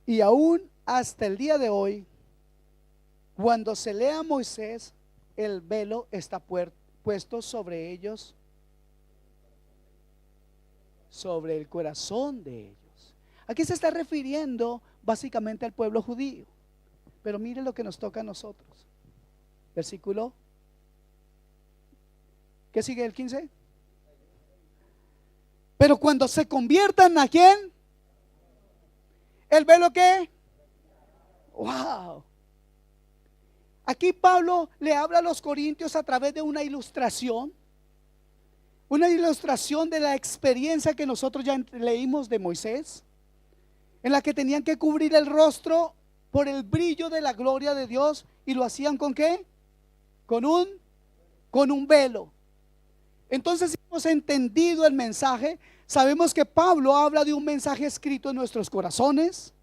Y aún hasta el día de hoy, cuando se lee a Moisés, el velo está puesto sobre ellos, sobre el corazón de ellos. Aquí se está refiriendo básicamente al pueblo judío. Pero mire lo que nos toca a nosotros. Versículo, ¿qué sigue el 15? Pero cuando se conviertan, ¿a quién? ¿El velo qué? Wow. Aquí Pablo le habla a los corintios a través de una ilustración de la experiencia que nosotros ya leímos de Moisés, en la que tenían que cubrir el rostro por el brillo de la gloria de Dios. ¿Y lo hacían con qué? Con un velo. Entonces, si hemos entendido el mensaje, sabemos que Pablo habla de un mensaje escrito en nuestros corazones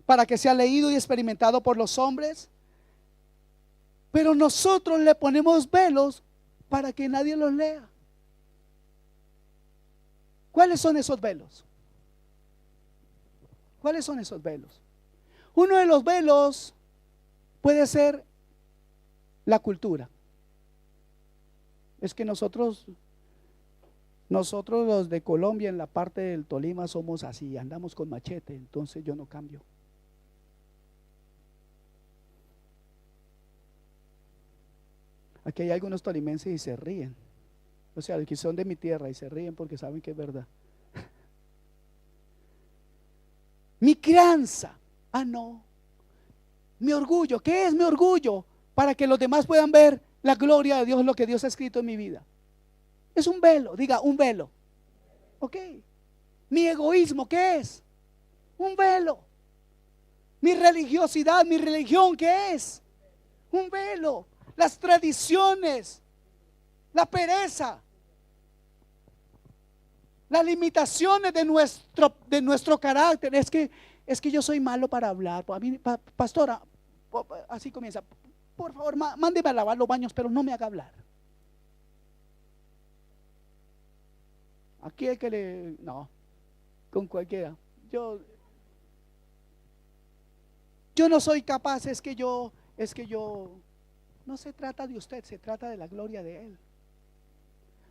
para que sea leído y experimentado por los hombres, pero nosotros le ponemos velos para que nadie los lea. ¿Cuáles son esos velos? ¿Cuáles son esos velos? Uno de los velos puede ser la cultura. Es que nosotros los de Colombia, en la parte del Tolima, somos así, andamos con machete, entonces yo no cambio. Aquí hay algunos tolimenses y se ríen, o sea, que son de mi tierra y se ríen porque saben que es verdad. Mi crianza, no. Mi orgullo, ¿qué es mi orgullo? Para que los demás puedan ver la gloria de Dios, lo que Dios ha escrito en mi vida. Es un velo, diga un velo. Ok. Mi egoísmo, ¿qué es? Un velo. Mi religiosidad, mi religión, ¿qué es? Un velo. Las tradiciones, la pereza, las limitaciones de nuestro carácter. Es que yo soy malo para hablar. A mí, pastora, así comienza. Por favor, mándeme a lavar los baños, pero no me haga hablar. Aquí hay que no, con cualquiera. Yo no soy capaz, es que yo, no se trata de usted, se trata de la gloria de Él.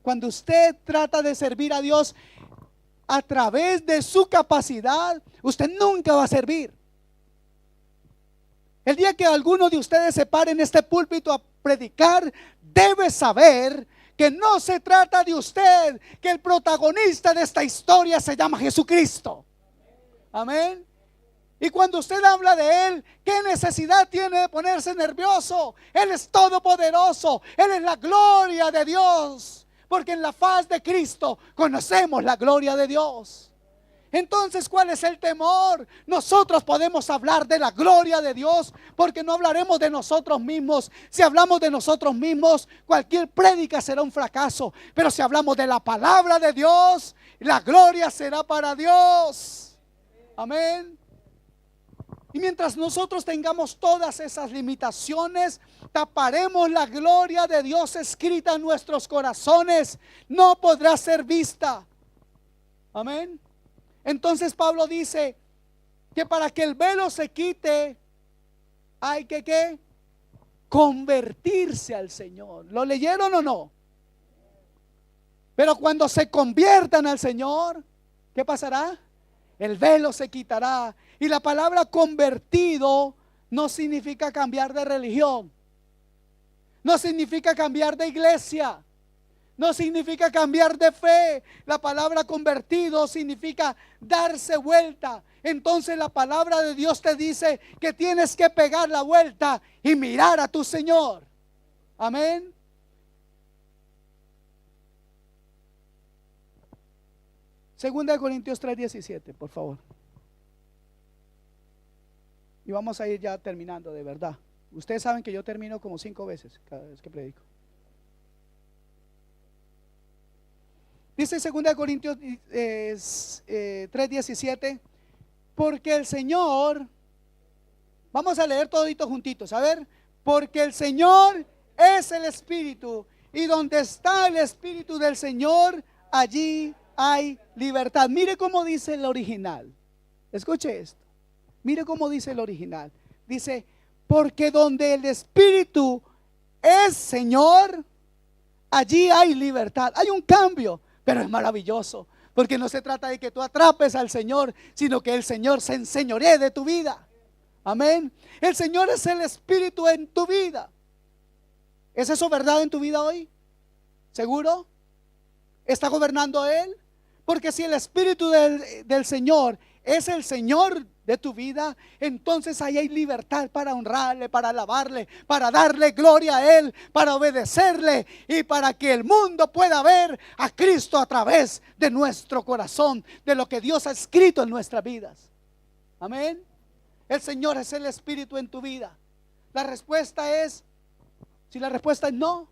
Cuando usted trata de servir a Dios a través de su capacidad, usted nunca va a servir. El día que alguno de ustedes se pare en este púlpito a predicar, debe saber que no se trata de usted, que el protagonista de esta historia se llama Jesucristo. Amén. Y cuando usted habla de Él, ¿qué necesidad tiene de ponerse nervioso? Él es todopoderoso, Él es la gloria de Dios, porque en la faz de Cristo conocemos la gloria de Dios. Entonces, ¿cuál es el temor? Nosotros podemos hablar de la gloria de Dios, porque no hablaremos de nosotros mismos. Si hablamos de nosotros mismos, cualquier prédica será un fracaso. Pero si hablamos de la palabra de Dios, la gloria será para Dios. Amén. Y mientras nosotros tengamos todas esas limitaciones, taparemos la gloria de Dios escrita en nuestros corazones. No podrá ser vista. Amén. Entonces Pablo dice que para que el velo se quite, hay que ¿qué? Convertirse al Señor. ¿Lo leyeron o no? Pero cuando se conviertan al Señor, ¿qué pasará? El velo se quitará. Y la palabra convertido no significa cambiar de religión, no significa cambiar de iglesia, no significa cambiar de fe. La palabra convertido significa darse vuelta. Entonces la palabra de Dios te dice que tienes que pegar la vuelta y mirar a tu Señor. Amén. Segunda de Corintios 3:17, por favor. Y vamos a ir ya terminando, de verdad. Ustedes saben que yo termino como 5 veces cada vez que predico. Dice 2 Corintios 3:17, porque el Señor, vamos a leer todito juntitos, a ver, porque el Señor es el Espíritu, y donde está el Espíritu del Señor, allí hay libertad. Mire cómo dice el original, escuche esto. Mire cómo dice el original. Dice, porque donde el Espíritu es Señor, allí hay libertad. Hay un cambio, pero es maravilloso. Porque no se trata de que tú atrapes al Señor, sino que el Señor se enseñoree de tu vida. Amén. El Señor es el Espíritu en tu vida. ¿Es eso verdad en tu vida hoy? ¿Seguro? ¿Está gobernando Él? Porque si el Espíritu del Señor es el Señor de tu vida, entonces ahí hay libertad para honrarle, para alabarle, para darle gloria a Él, para obedecerle y para que el mundo pueda ver a Cristo a través de nuestro corazón, de lo que Dios ha escrito en nuestras vidas. Amén. El Señor es el Espíritu en tu vida. La respuesta es, si la respuesta es no,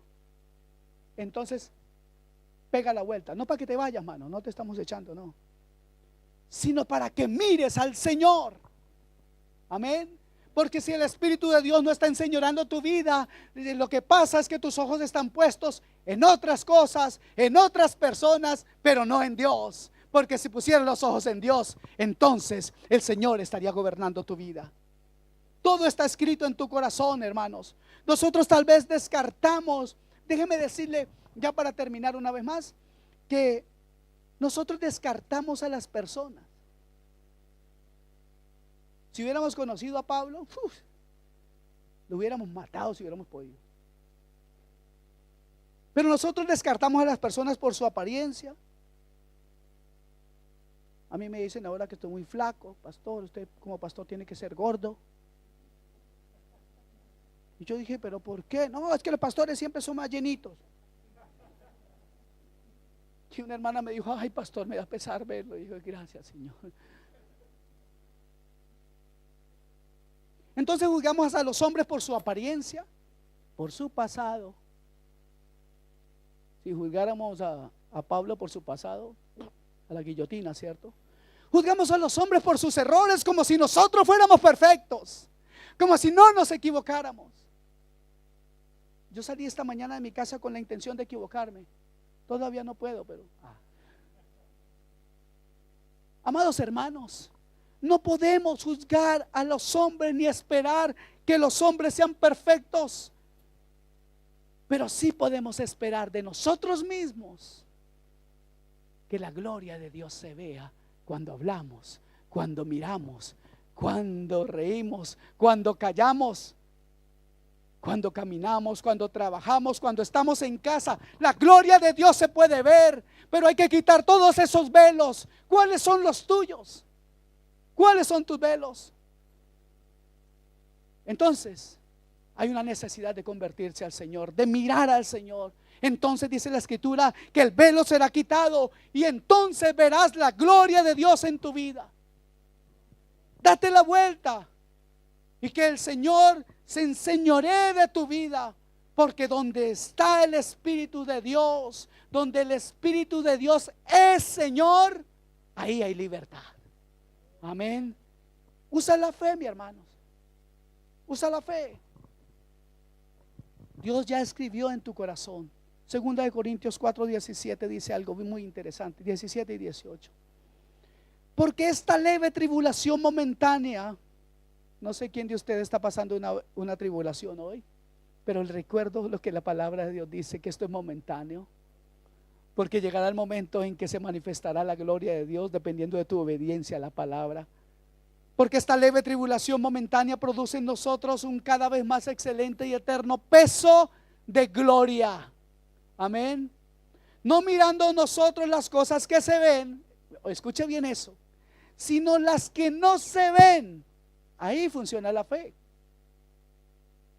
entonces pega la vuelta. No para que te vayas, mano, no te estamos echando, no, sino para que mires al Señor. Amén. Porque si el Espíritu de Dios no está enseñoreando tu vida, lo que pasa es que tus ojos están puestos en otras cosas, en otras personas, pero no en Dios. Porque si pusieras los ojos en Dios, entonces el Señor estaría gobernando tu vida. Todo está escrito en tu corazón, hermanos. Nosotros tal vez descartamos, déjeme decirle ya para terminar una vez más, que nosotros descartamos a las personas. Si hubiéramos conocido a Pablo, lo hubiéramos matado si hubiéramos podido. Pero nosotros descartamos a las personas por su apariencia. A mí me dicen ahora que estoy muy flaco, pastor, usted como pastor tiene que ser gordo. Y yo dije, pero ¿por qué? No, es que los pastores siempre son más llenitos. Y una hermana me dijo, ay pastor, me da pesar verlo. Y dije, gracias Señor. Entonces juzgamos a los hombres por su apariencia, por su pasado. Si juzgáramos a Pablo por su pasado, a la guillotina, ¿cierto? Juzgamos a los hombres por sus errores como si nosotros fuéramos perfectos, como si no nos equivocáramos. Yo salí esta mañana de mi casa con la intención de equivocarme. Todavía no puedo, pero amados hermanos, no podemos juzgar a los hombres ni esperar que los hombres sean perfectos, pero sí podemos esperar de nosotros mismos que la gloria de Dios se vea cuando hablamos, cuando miramos, cuando reímos, cuando callamos, cuando caminamos, cuando trabajamos, cuando estamos en casa. La gloria de Dios se puede ver, pero hay que quitar todos esos velos. ¿Cuáles son los tuyos? ¿Cuáles son tus velos? Entonces hay una necesidad de convertirse al Señor, de mirar al Señor. Entonces dice la Escritura que el velo será quitado y entonces verás la gloria de Dios en tu vida. Date la vuelta y que el Señor se enseñoree de tu vida, porque donde está el Espíritu de Dios, donde el Espíritu de Dios es Señor, ahí hay libertad. Amén. Usa la fe, mi hermanos. Usa la fe. Dios ya escribió en tu corazón. Segunda de Corintios 4:17 dice algo muy interesante, 17 y 18. Porque esta leve tribulación momentánea, no sé quién de ustedes está pasando una tribulación hoy, pero les recuerdo lo que la palabra de Dios dice, que esto es momentáneo, porque llegará el momento en que se manifestará la gloria de Dios dependiendo de tu obediencia a la palabra. Porque esta leve tribulación momentánea produce en nosotros un cada vez más excelente y eterno peso de gloria. Amén. No mirando nosotros las cosas que se ven, escuche bien eso, sino las que no se ven. Ahí funciona la fe.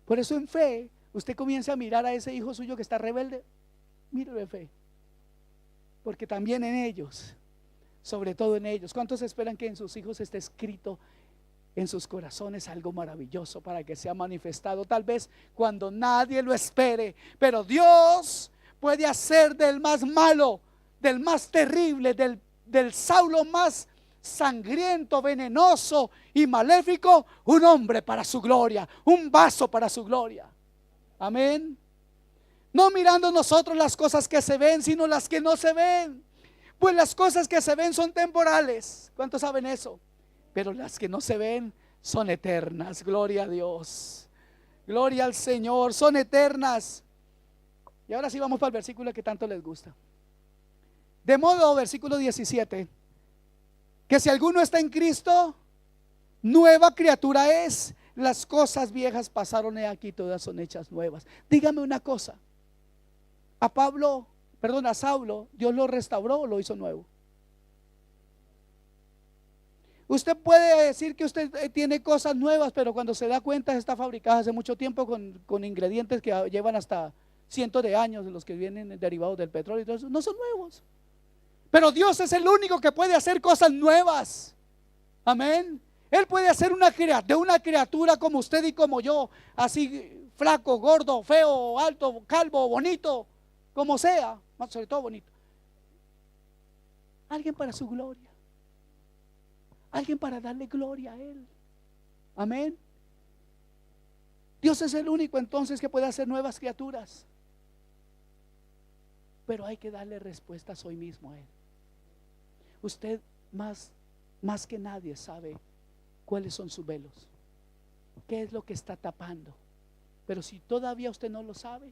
Por eso en fe usted comienza a mirar a ese hijo suyo que está rebelde. Míralo en fe, porque también en ellos, sobre todo en ellos, ¿cuántos esperan que en sus hijos esté escrito en sus corazones algo maravilloso para que sea manifestado? Tal vez cuando nadie lo espere, pero Dios puede hacer del más malo, del más terrible, del Saulo más sangriento, venenoso y maléfico, un hombre para su gloria, un vaso para su gloria. Amén. No mirando nosotros las cosas que se ven, sino las que no se ven. Pues las cosas que se ven son temporales. ¿Cuántos saben eso? Pero las que no se ven son eternas. Gloria a Dios. Gloria al Señor, son eternas. Y ahora sí vamos para el versículo que tanto les gusta. De modo, versículo 17, que si alguno está en Cristo, nueva criatura es. Las cosas viejas pasaron, y aquí todas son hechas nuevas. Dígame una cosa, a Saulo, ¿Dios lo restauró o lo hizo nuevo? Usted puede decir que usted tiene cosas nuevas, pero cuando se da cuenta está fabricada hace mucho tiempo con ingredientes que llevan hasta cientos de años, de los que vienen derivados del petróleo y todo eso. No son nuevos. Pero Dios es el único que puede hacer cosas nuevas. Amén. Él puede hacer de una criatura como usted y como yo, así flaco, gordo, feo, alto, calvo, bonito, como sea, sobre todo bonito. Alguien para su gloria. Alguien para darle gloria a Él. Amén. Dios es el único entonces que puede hacer nuevas criaturas. Pero hay que darle respuestas hoy mismo a Él. Usted más que nadie sabe cuáles son sus velos, qué es lo que está tapando. Pero si todavía usted no lo sabe,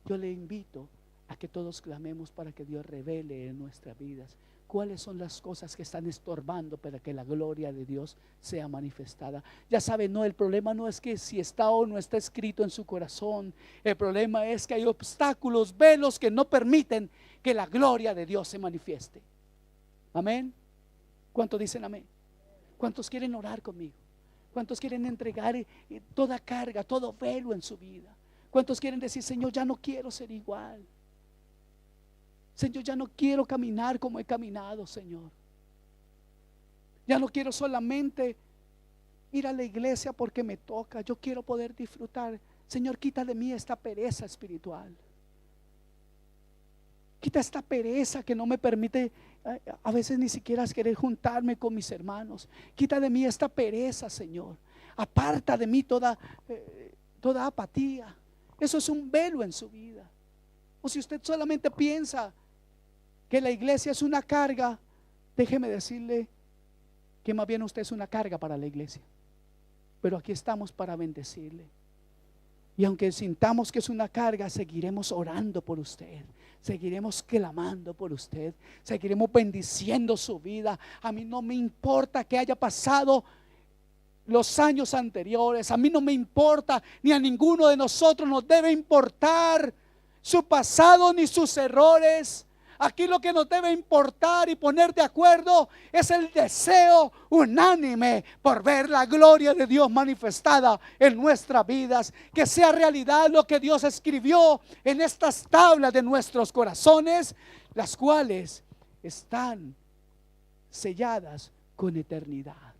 yo le invito a que todos clamemos para que Dios revele en nuestras vidas cuáles son las cosas que están estorbando para que la gloria de Dios sea manifestada. Ya sabe, el problema no es que si está o no está escrito en su corazón. El problema es que hay obstáculos, velos que no permiten que la gloria de Dios se manifieste. Amén. ¿Cuántos dicen amén? ¿Cuántos quieren orar conmigo? ¿Cuántos quieren entregar toda carga, todo velo en su vida? ¿Cuántos quieren decir: Señor, ya no quiero ser igual? Señor, ya no quiero caminar como he caminado, Señor. Ya no quiero solamente ir a la iglesia porque me toca. Yo quiero poder disfrutar. Señor, quita de mí esta pereza espiritual. Quita esta pereza que no me permite a veces ni siquiera querer juntarme con mis hermanos. Quita de mí esta pereza, Señor. Aparta de mí toda apatía. Eso es un velo en su vida. O si usted solamente piensa que la iglesia es una carga, déjeme decirle que más bien usted es una carga para la iglesia. Pero aquí estamos para bendecirle. Y aunque sintamos que es una carga, seguiremos orando por usted, seguiremos clamando por usted, seguiremos bendiciendo su vida. A mí no me importa que haya pasado los años anteriores, a mí no me importa, ni a ninguno de nosotros nos debe importar su pasado ni sus errores. Aquí lo que nos debe importar y poner de acuerdo es el deseo unánime por ver la gloria de Dios manifestada en nuestras vidas. Que sea realidad lo que Dios escribió en estas tablas de nuestros corazones, las cuales están selladas con eternidad.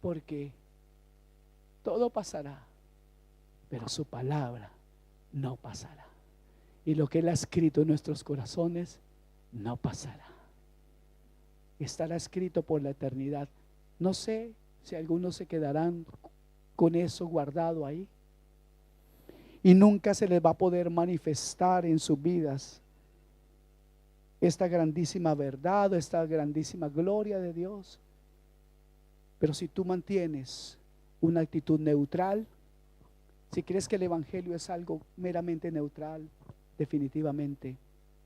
Porque todo pasará, pero su palabra no pasará. Y lo que Él ha escrito en nuestros corazones no pasará. Estará escrito por la eternidad. No sé si algunos se quedarán con eso guardado ahí. Y nunca se les va a poder manifestar en sus vidas esta grandísima verdad, esta grandísima gloria de Dios. Pero si tú mantienes una actitud neutral, si crees que el evangelio es algo meramente neutral, definitivamente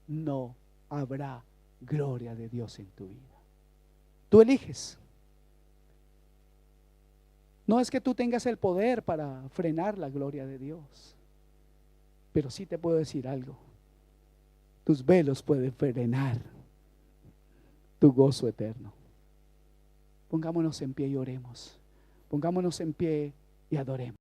no habrá gloria de Dios en tu vida. Tú eliges. No es que tú tengas el poder para frenar la gloria de Dios, pero sí te puedo decir algo: tus velos pueden frenar tu gozo eterno. Pongámonos en pie y oremos. Pongámonos en pie y adoremos.